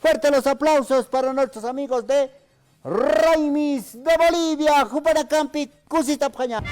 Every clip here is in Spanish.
Fuerte los aplausos para nuestros amigos de Raimis de Bolivia, Jupanacampi, Cusitapjaña.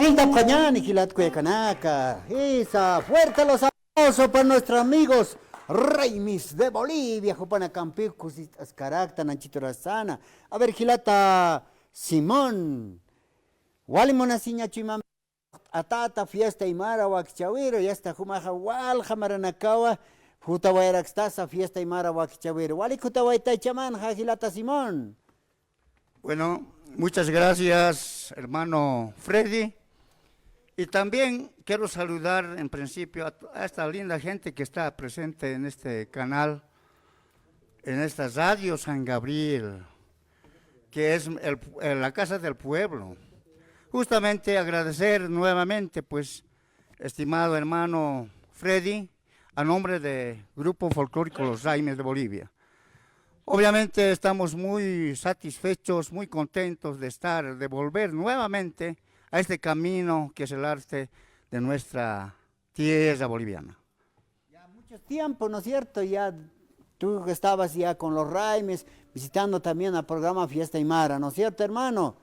Hilda Pañán y Gilat Cuecanaca. Isa, fuerte los aplausos para nuestros amigos Raimis de Bolivia, Jupana Campicus, Ascaracta, Nanchito Razana. A ver, Gilata Simón. Walimona Siña Chimam Atata, fiesta Imara, Wakchawiro, y hasta Jumaja Walja Maranakawa, Jutawairaxtasa, fiesta Imara, Wakchawiro. Wali Jutawaita Chaman, Jagilata Simón. Bueno, muchas gracias, hermano Freddy. Y también quiero saludar en principio a esta linda gente que está presente en este canal, en esta radio San Gabriel, que es la casa del pueblo. Justamente agradecer nuevamente, pues, estimado hermano Freddy, a nombre del Grupo Folclórico Los Raimes de Bolivia. Obviamente estamos muy satisfechos, muy contentos de volver nuevamente a este camino que es el arte de nuestra tierra boliviana. Ya mucho tiempo, ¿no es cierto? Ya tú estabas ya con los Raimes, visitando también el programa Fiesta Aymara, ¿no es cierto, hermano?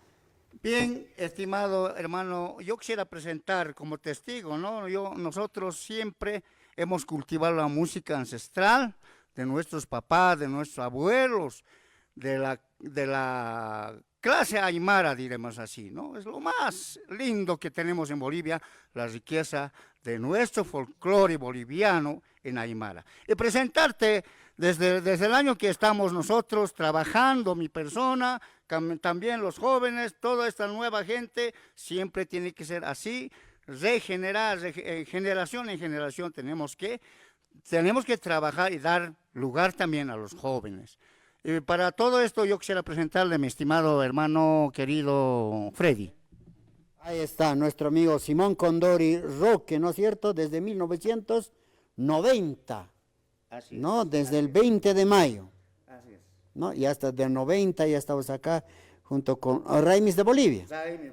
Bien, estimado hermano, yo quisiera presentar como testigo, ¿no? Nosotros siempre hemos cultivado la música ancestral de nuestros papás, de nuestros abuelos, de la clase aymara, diremos así, ¿no? Es lo más lindo que tenemos en Bolivia, la riqueza de nuestro folclore boliviano en aymara. Y presentarte desde el año que estamos nosotros trabajando, mi persona, también los jóvenes, toda esta nueva gente, siempre tiene que ser así, regenerar, generación en generación tenemos que trabajar y dar lugar también a los jóvenes. Y para todo esto yo quisiera presentarle a mi estimado hermano querido Freddy. Ahí está nuestro amigo Simón Condori Roque, ¿no es cierto? Desde 1990, Así es. ¿no? Desde el 20 de mayo, Así es. ¿no? Y hasta del 90 ya estamos acá junto con Raimis de Bolivia.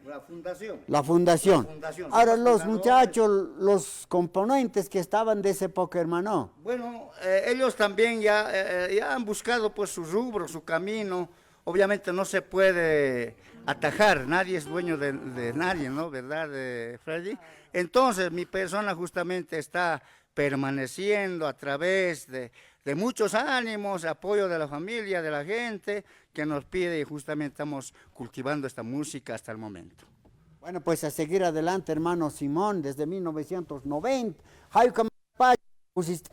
La fundación. La fundación. La fundación. Ahora Somos los fundadores. muchachos, los componentes que estaban de esa época, hermano. Bueno, ellos también ya han buscado pues su rubro, su camino. Obviamente no se puede atajar, nadie es dueño de nadie, ¿no? ¿Verdad, Freddy? Entonces mi persona justamente está permaneciendo a través de muchos ánimos, apoyo de la familia, de la gente que nos pide y justamente estamos cultivando esta música hasta el momento. Bueno, pues a seguir adelante, hermano Simón, desde 1990.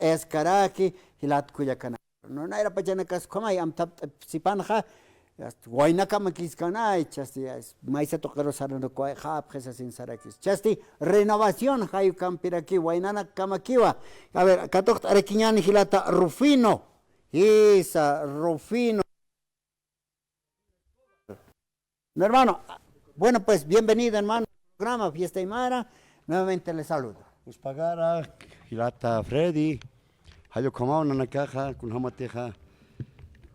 Escaraki, Hilat Cuyacana. No era Pachanakas Comay, Sipanja, Guaynacama Kiscanay, Chasti, Maisa Tocaro Sarano Coy, Hap, Jesas in Sarakis. Chasti, renovación, Hayu Campiraki, Guaynana Kamakiwa. A ver, Catok Arequiñán, Hilata Rufino. Isa, Rufino. No, hermano, bueno, pues bienvenido, hermano, al programa Fiesta Aymara. Nuevamente le saludo. Uspagara, Hilata Freddy, Hayo Kamau Nanacaja, con Hamateja,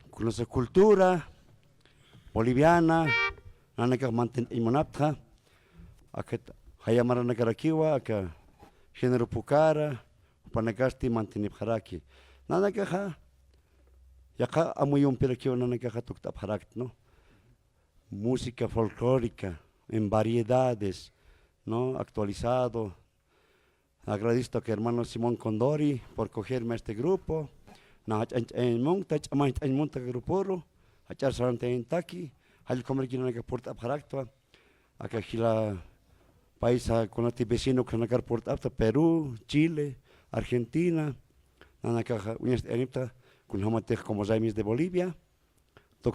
con nuestra cultura boliviana, Nanaka Manten Imonapta, Aket Hayamara Nakarakiwa, Aka Género Pucara, Panagasti Mantenipharaki. Nanakaja, Yaka Amuyum Pirakiwa Nanakaja Tuktapharakt, ¿no? Música folclórica en variedades, ¿no? Actualizado. Agradezco a que hermano Simón Condori por cogerme a este grupo. En Montach, en Monta Gruporo, a echar sarante en Taki, al comer que no hay que portar para actuar. Acá la país con los vecinos que no hay que portar Perú, Chile, Argentina, Nanaka, con Hamateja como Raimis de Bolivia.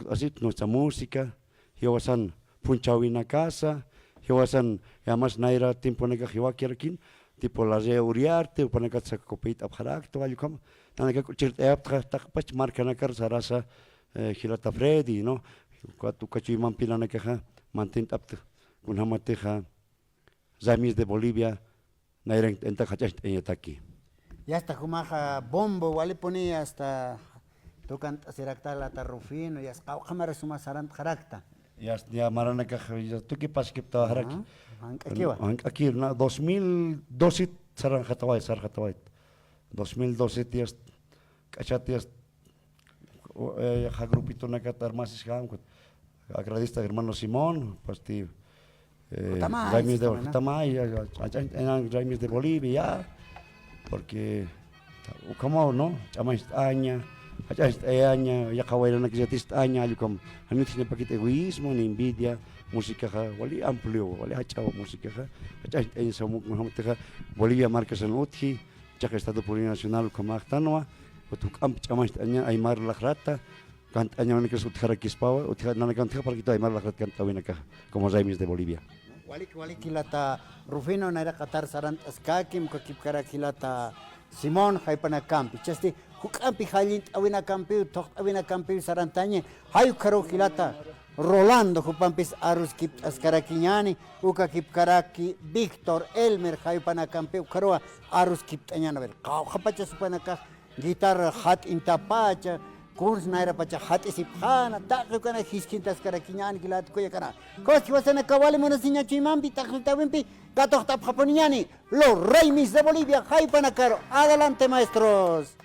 Así nuestra música. Yo san punchawina casa, yo san además naira tiempo nega jiwakiarkin, tipo la re uriarte, upanaka sakopit abharakto ayukam, nanaka chirt eaptra takpach marca nakar sarasa hilata Freddy, no, cuatu kachuiman pilanaka mantint apta kun hamateja Raimis de Bolivia naira entakachach enyataki. Ya hasta Jumaja Bombo, vale ponía hasta tocan Seracta la Tarrufino, y hasta Cámara Suma Sarant Jaracta. Ya Maranaka, ¿tú qué pasa que estaba aquí? Aquí va. Aquí, 2012 Sarajatawai. 2012 días, cachatias, grupito Nakatar más agradezco a hermano Simón, pues Jutamay, Raimis de sí, ¿no? Jutamay, allá en Raimis de Bolivia, porque, como no, chama aña, allá aña, ya kawaii que ya aña, yo como, a mí tiene paquete egoísmo, ni envidia, música, wali amplio, wali hachao música, allá en esa Bolivia marca en Uti, ya que Estado Plurinacional como Actanoa, o tu camp chama aña, Aymar la rata, canta aña que es Utjara Quispawa, Utjara no le canta para que Aymar la rata canta bien acá, como Raimis de Bolivia. Wali kilata Rufino naira Qatar sarant askakim kakip kara kilata Simón haipana campi. Chasti hukampi halint awina campi tok awina campi sarantañe hayu karo kilata Rolando hupampis arus kip askarakiñani uka kip karaki Víctor Elmer haipana campi karoa arus kip tañana ver. Kau hapacha supanaka guitarra hat intapacha kurs naira pacha hat isipjana takyo kana hiskintas karakiñani kilat kuya kana kochi wasana kawali monasiña chimampi takyo wimpi gato tap japoniñani los Raimis de Bolivia haipana caro. Adelante maestros.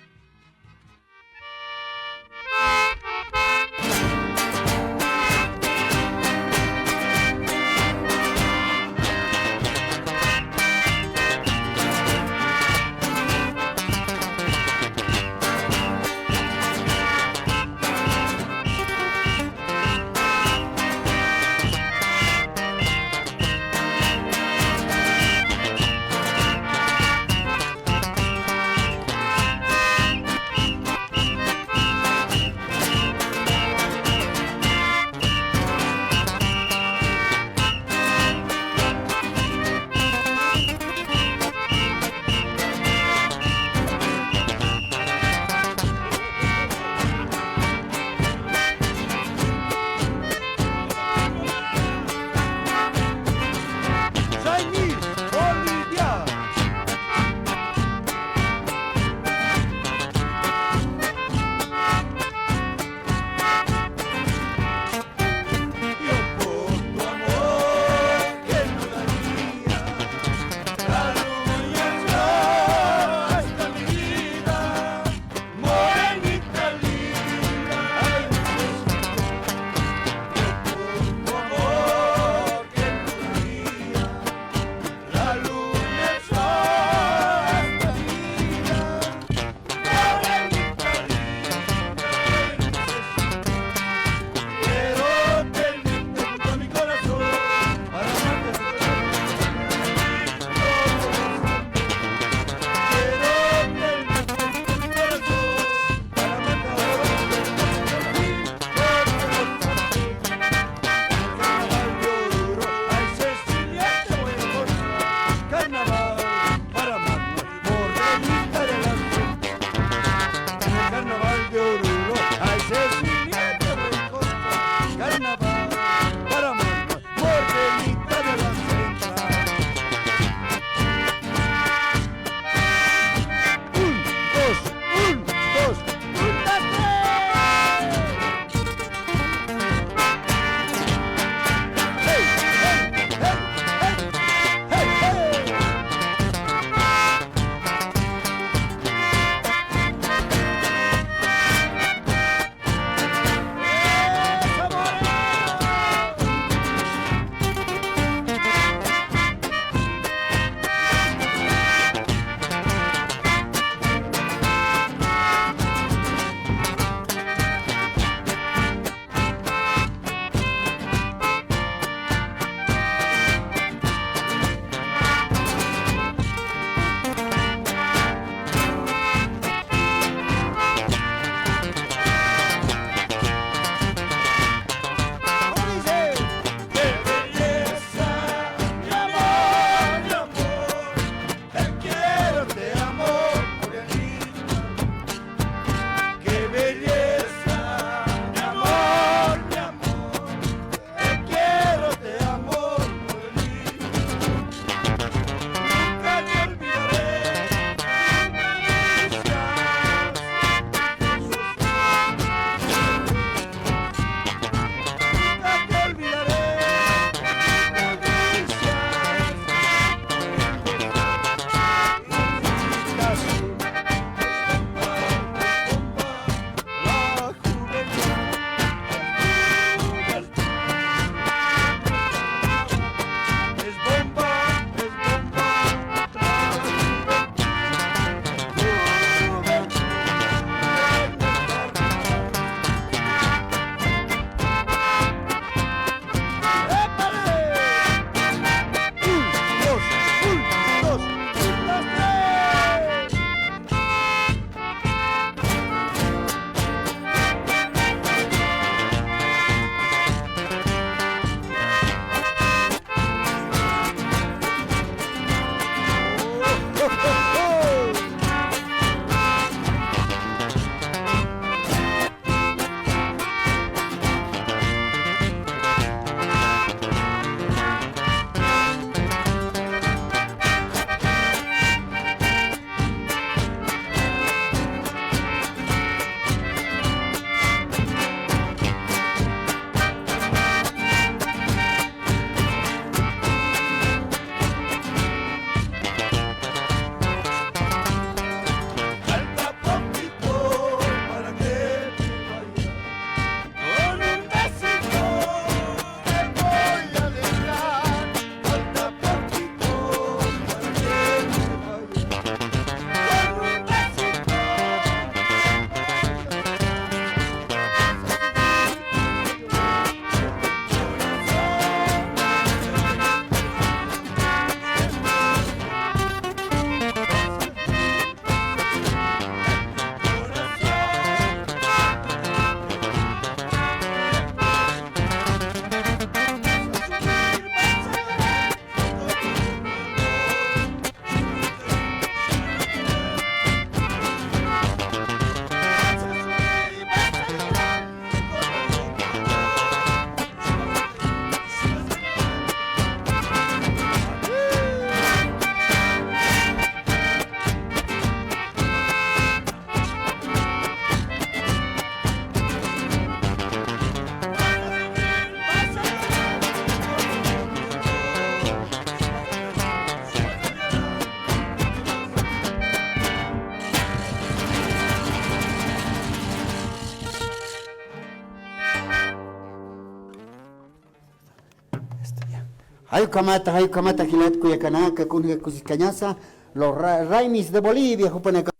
Hay kamata gilat kuyakanaka kunga kusiscañasa, los raimis de Bolivia, jupanaka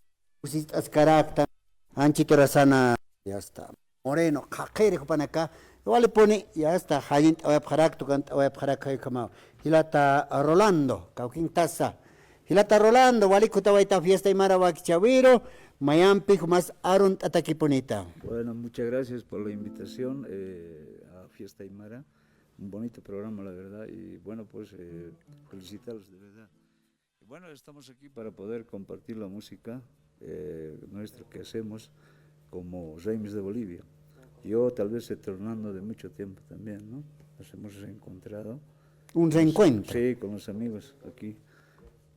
kusistas caracta, anchito razana, ya está. Moreno, kakere jupanaka, igual le pone, ya está, hayint aweb harak, tukant aweb harak hay kamao. Hilata Rolando, cauquín taza. Hilata Rolando, walikuta waita fiesta y marawak chaviro, mayampi más arunt ataquiponita. Bueno, muchas gracias por la invitación a Fiesta Aymara, un bonito programa la verdad y bueno pues felicitarlos de verdad. Y bueno, estamos aquí para poder compartir la música nuestra que hacemos como Raimis de Bolivia. Yo tal vez tornando de mucho tiempo también, ¿no? Nos hemos encontrado. Un reencuentro. Sí, con los amigos aquí.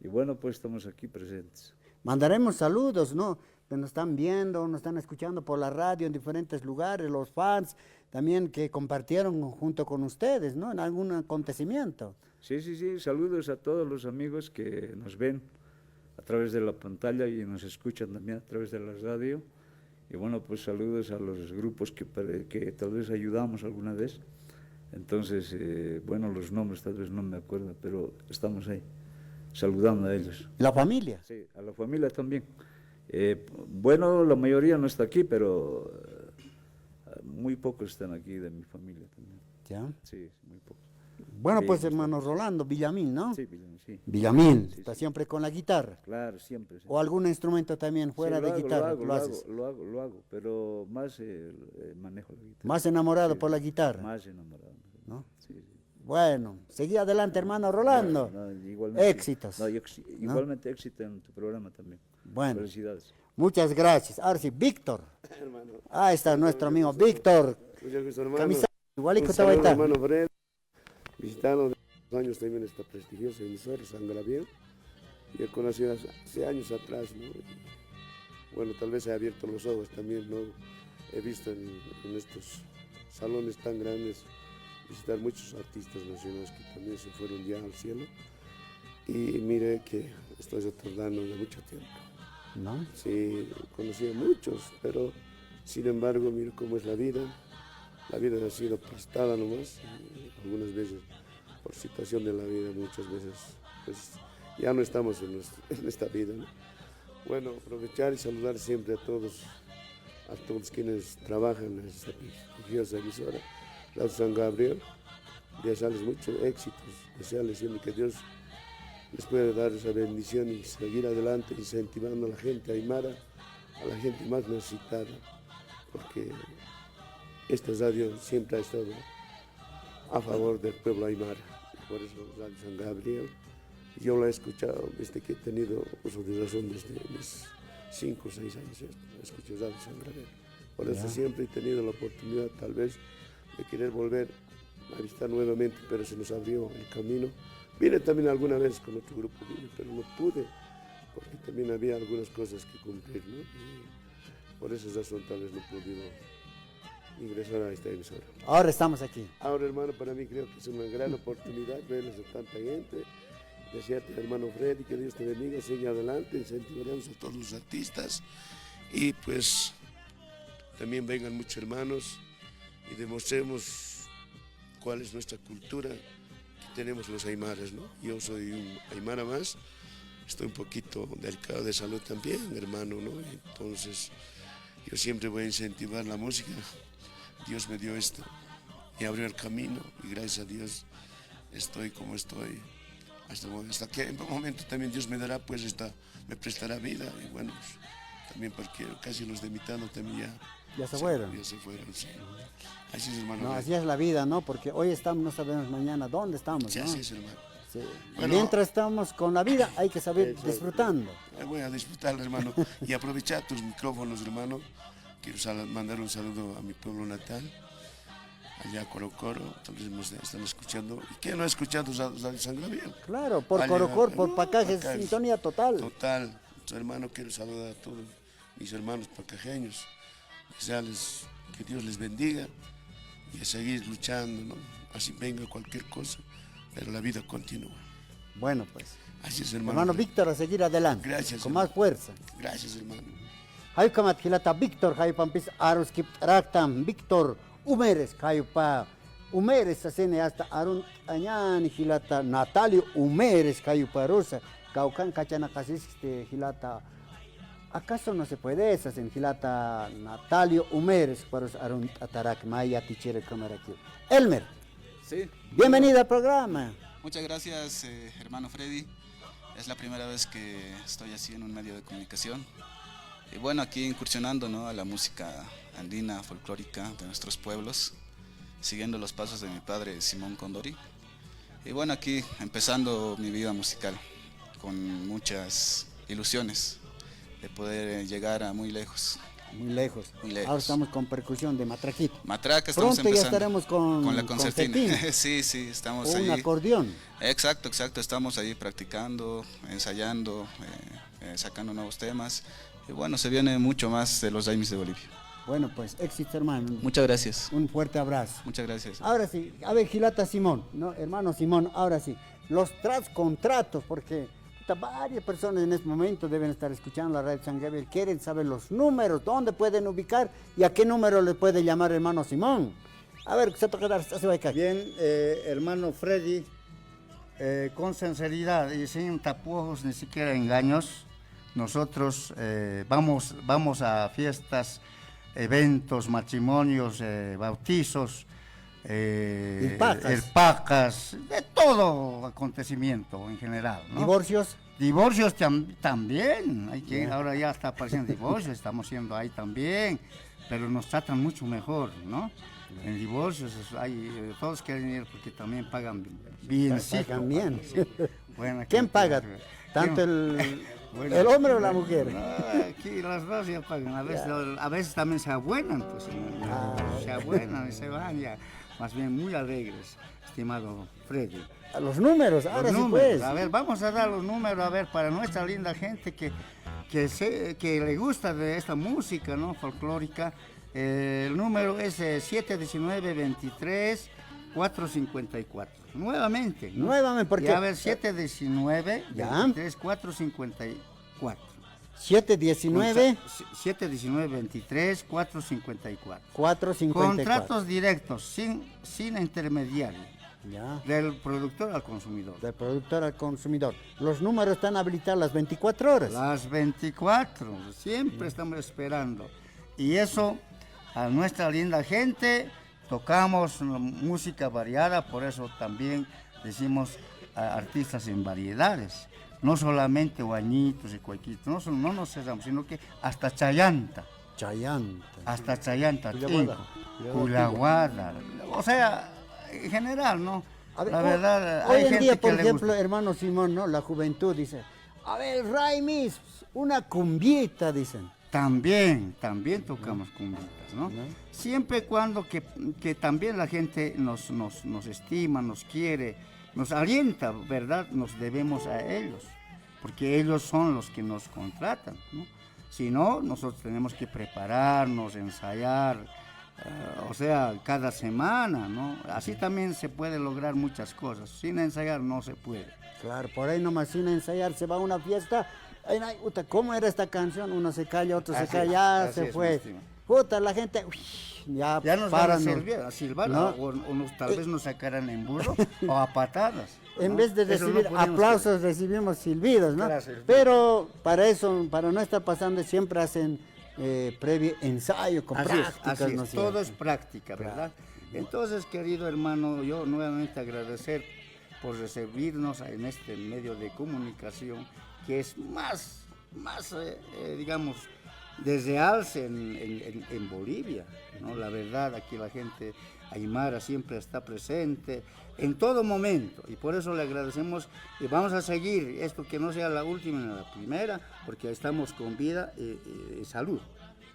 Y bueno, pues estamos aquí presentes. Mandaremos saludos, ¿no? Que nos están viendo, nos están escuchando por la radio en diferentes lugares, los fans también que compartieron junto con ustedes, ¿no? En algún acontecimiento. Sí, saludos a todos los amigos que nos ven a través de la pantalla y nos escuchan también a través de la radio. Y bueno, pues saludos a los grupos que tal vez ayudamos alguna vez. Entonces, bueno, los nombres tal vez no me acuerdo, pero estamos ahí, saludando a ellos. ¿La familia? Sí, a la familia también. Bueno, la mayoría no está aquí, pero muy pocos están aquí de mi familia también. ¿Ya? Sí, muy pocos. Bueno, Sí, pues no hermano Rolando, Villamil, ¿no? Sí, Villamil, sí. Villamil, Sí, está sí. siempre con la guitarra. Claro, siempre. Sí. ¿O algún instrumento también fuera Sí, de guitarra? lo haces? hago, pero más manejo la guitarra. Más enamorado Sí, por la guitarra. Más enamorado. ¿No? Sí, sí. Bueno, seguí adelante, hermano Rolando. No, igualmente, Éxitos. No, igualmente éxito en tu programa también. Bueno. Felicidades. Muchas gracias. Ahora sí, Víctor. Ahí está nuestro amigo Víctor. Muchas gracias, hermano. Camisa, igualito Un te va a saludo, estar. hermano Fred, visitando de los años también esta prestigiosa emisora, San Gabriel. Y he conocido hace años atrás, ¿no? Y, bueno, tal vez he abierto los ojos también, ¿no? He visto en estos salones tan grandes visitar muchos artistas nacionales que también se fueron ya al cielo. Y mire que estoy recordando de mucho tiempo. ¿No? Sí, conocí a muchos, pero sin embargo, mire cómo es la vida. La vida ha sido prestada nomás, y algunas veces por situación de la vida, muchas veces pues ya no estamos en esta vida, ¿no? Bueno, aprovechar y saludar siempre a todos quienes trabajan en esta prestigiosa emisora, Radio San Gabriel, desearles muchos éxitos, desearles siempre que Dios les pueda dar esa bendición y seguir adelante incentivando a la gente aymara, a la gente más necesitada, porque esta radio siempre ha estado a favor del pueblo aymara, por eso Radio San Gabriel, yo la he escuchado desde que he tenido uso de razón, desde mis 5 o 6 años, escucho Radio San Gabriel, por eso siempre he tenido la oportunidad tal vez de querer volver a visitar nuevamente, pero se nos abrió el camino. Vine también alguna vez con otro grupo, pero no pude, porque también había algunas cosas que cumplir, ¿no? Y por esa razón tal vez no he podido ingresar a esta emisora. Ahora estamos aquí. Ahora, hermano, para mí creo que es una gran oportunidad verles a tanta gente. Desearte, hermano Freddy, que Dios te bendiga, sigue adelante, incentivaremos a todos los artistas y pues también vengan muchos hermanos y demostremos cuál es nuestra cultura que tenemos los aymaras, ¿no? Yo soy un aymara más, estoy un poquito delicado de salud también, hermano, ¿no? Entonces yo siempre voy a incentivar la música. Dios me dio esto y abrió el camino y gracias a Dios estoy como estoy hasta que en un momento también Dios me dará, pues me prestará vida y bueno, pues, también porque casi los de Mitano también Ya se fueron. Ya se fueron, sí. Así es, hermano. No, así es la vida, ¿no? Porque hoy estamos, no sabemos mañana dónde estamos, Sí, ¿no? así es, hermano. Sí. Bueno, Mientras estamos con la vida, hay que saber Exacto. disfrutando. Voy a disfrutar, hermano, y aprovechar tus micrófonos, hermano. Quiero mandar un saludo a mi pueblo natal, allá a Corocoro, tal vez me están escuchando. ¿Y quién no ha escuchado Radio San Gabriel? Claro, por Allá, Corocor, por no, Pacajes, Pacajes. sintonía total. Total, hermano, quiero saludar a todos mis hermanos pacajeños, desearles que Dios les bendiga y a seguir luchando, ¿no? Así venga cualquier cosa, pero la vida continúa. Bueno, pues. Así es, hermano. Hermano Víctor, a seguir adelante. Gracias, Con hermano. más fuerza. Gracias, hermano. Hayukamat hilata Víctor, Hayupampis Arus Raktam, Víctor Umeres, Hayupa Umeres, asene hasta Arun Añani, Gilata Natalio Umeres, Cayu Parusa, Caucan Cachana Casis, Gilata. ¿Acaso no se puede esas en Gilata Natalio Umeres, Parus Arun Atarak, Maya Tichere Camaraki? Elmer, Sí. bienvenido al programa. Muchas gracias, hermano Freddy. Es la primera vez que estoy así en un medio de comunicación. Y bueno, aquí incursionando, ¿no?, a la música andina, folclórica de nuestros pueblos, siguiendo los pasos de mi padre Simón Condori. Y bueno, aquí empezando mi vida musical con muchas ilusiones de poder llegar a muy lejos. Muy lejos. Muy lejos. Ahora estamos con percusión de matraquito. Matraca, estamos Pronto ya empezando estaremos con la concertina. concertina. Sí, estamos O un ahí. acordeón. Exacto, estamos ahí practicando, ensayando, sacando nuevos temas. Y bueno, se viene mucho más de los Raimis de Bolivia. Bueno, pues éxito, hermano. Muchas gracias. Un fuerte abrazo. Muchas gracias. Ahora sí, a ver, Gilata Simón, ¿no? Hermano Simón, ahora sí, los contratos, porque puta, varias personas en este momento deben estar escuchando la radio San Gabriel, quieren saber los números, dónde pueden ubicar y a qué número le puede llamar hermano Simón. A ver, se toca dar, se va a caer. Bien, hermano Freddy, con sinceridad y sin tapujos ni siquiera engaños, nosotros vamos a fiestas, eventos, matrimonios, bautizos, pacas, de todo acontecimiento en general, ¿no? ¿Divorcios? Divorcios también, ahora ya está apareciendo divorcios, estamos siendo ahí también, pero nos tratan mucho mejor, ¿no? En divorcios todos quieren ir porque también pagan bien. Pagan bien. Sí. Bueno, ¿Quién paga? ¿Tanto el hombre o la mujer? No, aquí las dos ya pagan, a veces también se abuenan, pues, se abuenan y se van ya, más bien muy alegres, estimado Freddy. A los números, ahora Los sí números, pues. a ver, vamos a dar los números, a ver, para nuestra linda gente que le gusta de esta música, ¿no?, folclórica. El número es 719-23-454. Nuevamente, ¿no? Nuevamente, porque... Y a ver, 719-23-454. 719 719-23-454. 454. Contratos directos, sin intermediario. Ya. Del productor al consumidor. Del productor al consumidor. Los números están habilitados las 24 horas. Las 24, siempre estamos esperando. Y eso, a nuestra linda gente, tocamos música variada, por eso también decimos artistas en variedades. No solamente guañitos y cuequitos, no nos cerramos, sino que hasta chayanta. Chayanta. Hasta chayanta, Cuyaguada. Cuyaguada. O sea, en general, ¿no? A ver, la verdad, hoy hay en gente día, que por le ejemplo, gusta. hermano Simón, ¿no? La juventud dice, a ver, Raimis, una cumbieta, dicen. También tocamos cumbitas, ¿no? Siempre y cuando que también la gente nos estima, nos quiere, nos alienta, ¿verdad? Nos debemos a ellos, porque ellos son los que nos contratan, ¿no? Si no, nosotros tenemos que prepararnos, ensayar, o sea, cada semana, ¿no? Así también se puede lograr muchas cosas. Sin ensayar no se puede. Claro, por ahí nomás sin ensayar se va a una fiesta. Ay, puta, ¿cómo era esta canción? Uno se calla, otro se calla, ya así se es, fue. mi estimado. Puta, la gente, ya nos van a paran. silbar, ¿no? o tal vez nos sacarán en burro o a patadas. En ¿no? vez de Eso no recibir podemos aplausos, recibimos silbidos, ¿no? Claro, silbidos. Pero para eso, para no estar pasando, siempre hacen previo ensayo con Así prácticas, es, ¿no es todo cierto? es práctica, ¿verdad? Entonces, querido hermano, yo nuevamente agradecer por recibirnos en este medio de comunicación que es más digamos, desde alce en Bolivia, ¿no? La verdad, aquí la gente aymara siempre está presente en todo momento y por eso le agradecemos y vamos a seguir esto, que no sea la última ni la primera, porque estamos con vida y salud.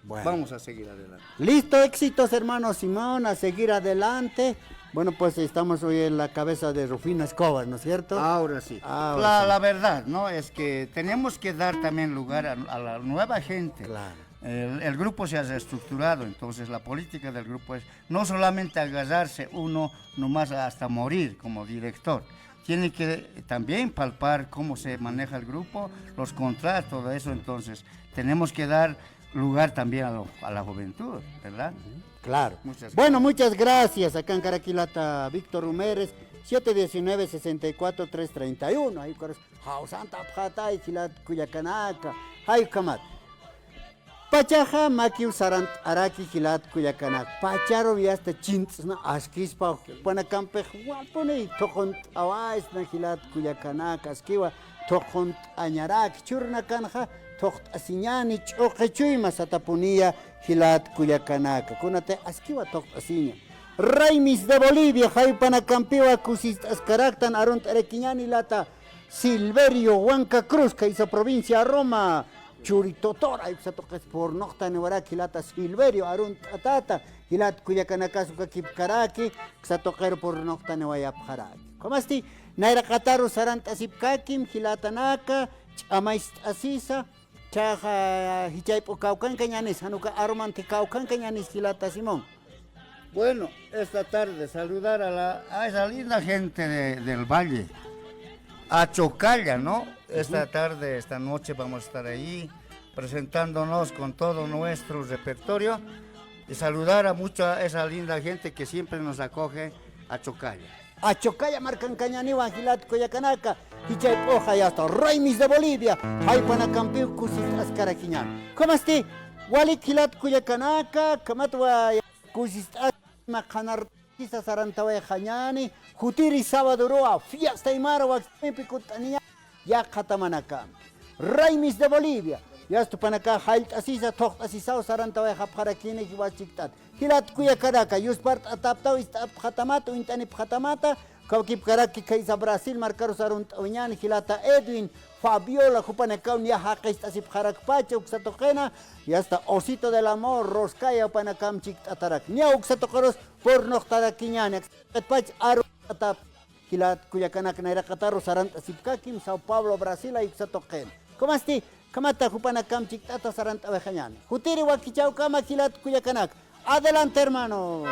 Bueno. Vamos a seguir adelante. Listo, éxitos, hermano Simón, a seguir adelante. Bueno, pues estamos hoy en la cabeza de Rufino Escobar, ¿no es cierto? Ahora sí. Ahora sí. La verdad, ¿no? Es que tenemos que dar también lugar a la nueva gente. Claro. El grupo se ha reestructurado, entonces la política del grupo es no solamente agarrarse uno nomás hasta morir como director. Tiene que también palpar cómo se maneja el grupo, los contratos, todo eso. Entonces tenemos que dar lugar también a la juventud, ¿verdad? Claro. Muchas Bueno, muchas gracias. Acá en Caraquilata, Víctor Rumérez, 719-64-331. Ahí corazón. Santa Pjatay, Gilat Cuyacanaca. Ay, Kamat. Pachaja makiu sarant araki Gilat Cuyacanaca. Pacharo viasta chints na askispa panacampe guapone tokont awais na Gilat Cuyacanaca. Askiwa tokont añarak churna kanja. Tokt asiñani choquechuima satapunía Gilat Cuyacanaca. Kunate askiwa tokt asiña. Raimis de Bolivia, Jaipanacampiwa, Cusis Ascaractan, Aront Arequiñani Lata, Silverio, Huanca Cruz, que hizo provincia Roma, Churitotora, Ipsatoques por Nocta Nevaraki Lata, Silverio, Aront Atata, Gilat Cuyacanaca, Sukakipkaraki, Xatoquero por Nocta Nevayapjaraki. ¿Cómo asti? Naira Kataru Sarant Asipkakim, Gilatanaka, Amais Asisa, Chaja Hichaipo Caucan Cañanes, Hanuka Aromante Caucan Cañanes, Gilata Simón. Bueno, esta tarde saludar a esa linda gente del Valle, a Chocalla, ¿no? Esta tarde, esta noche vamos a estar ahí presentándonos con todo nuestro repertorio y saludar a mucha esa linda gente que siempre nos acoge a Chocalla. A Chocalla marcan Cañaniwa, Gilat Cuyacanaca, Hichay Poja y hasta Raimis de Bolivia, Jaipanacampiu, Cusis Ascaraquiñán. ¿Cómo esti? Walik Gilat Cuyacanaca, Kamatwa Cusis Macanar, Quizás Sarantaway Jañani, Jutiri Sabadoroa, Fiesta y Marwa, Picutania, Yakatamanacam. Raimis de Bolivia, Yastupanaka, Hailt Asisa, Tocht Asisao, Sarantaway Japaraquine, Hiwachictat. Gilat Cuyacanaca, Yuspart Ataptao, Istapjatamato, Intanip Jatamata, Kaukip Karaki, Kaisa Brasil, Marcaros Arunt Oñan, Gilata Edwin, Fabiola, Jupanacao, Niajaquist Asip Jarakpacha, Uxatojena, y hasta Osito del Amor, Roscaya, Panacam, Chictatarak, Nia Uxatocoros, por Noctaraquiñanex, Etpach, Aru, Atap, Gilat Cuyacanaca, Naira Cataro, Sarant Asipkakim, Sao Paulo, Brasil, y Uxatojen. ¿Cómo esti? Kamata, Jupanacam, Chictata, Sarant Avejañan. Jutiri, Wakichau, Kama, Gilat Cuyacanaca. Adelante, hermanos.